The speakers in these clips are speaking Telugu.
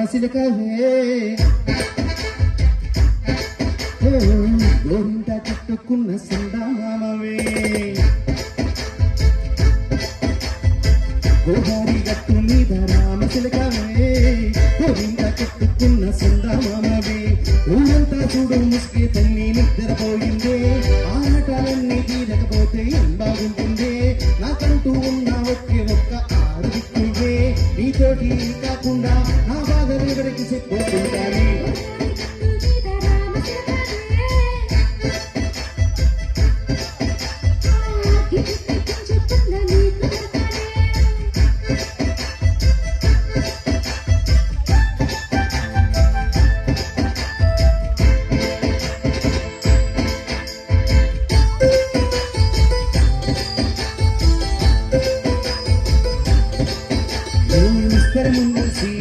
సిలకవే గోరింట కట్టుకున్న సందామామవే గోదారి గట్టు మీద రామ సిలకవే గోరింట కట్టుకున్న సందామామవే ఊరంతా చూడు ముసుకే తన్ని నిద్రపోయిందే ఆనటాలన్నీ తీరకపోతే ఏం బాగుంటుందే నాకంటూ ఉన్న ఒకే ఒక్క ఆడదిక్కువే నీతోటి కాకుండా నా బాధలు ఎవరికి చెప్పుకుంటాను ముందసి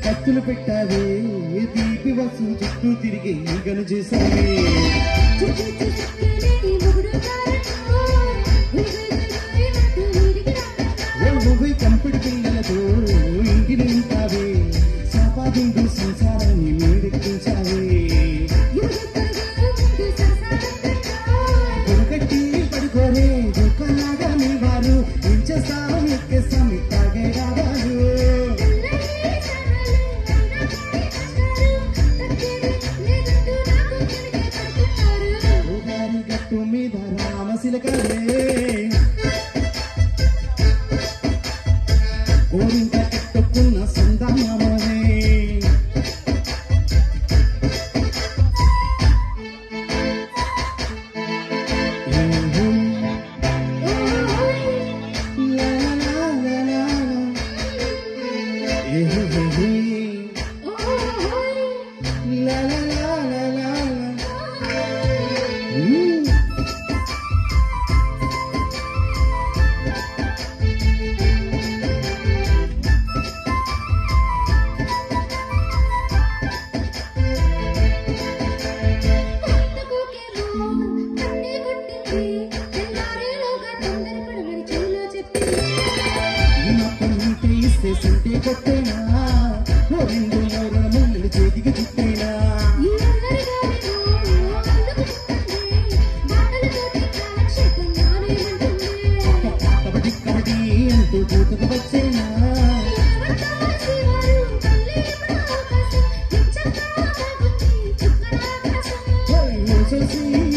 కత్తులు పెట్టావే దీపి వసు చుట్టూ తిరిగి ఈగను చేసావే నువ్వు కంపెడి పిల్లలతో ఇంటిని ఉంటావే సంపాదించు సంసారాన్ని మీరెక్కించావే కొరకట్టి పడుకోరే దుఃఖలాగా మీ వారు ఇంచేస్తాం ఎక్కేస్తాం ఇట్టాగే రావాలి మీద రామశిలకవే గోరింట కట్టుకున్న సందామామవే సంటే కొట్టేనా రెండు మూడు ముళ్ళు చేతికి చుట్టేనా కబడ్డీ కబడ్డీ అంటూ కూతుకు వచ్చేనా చూసి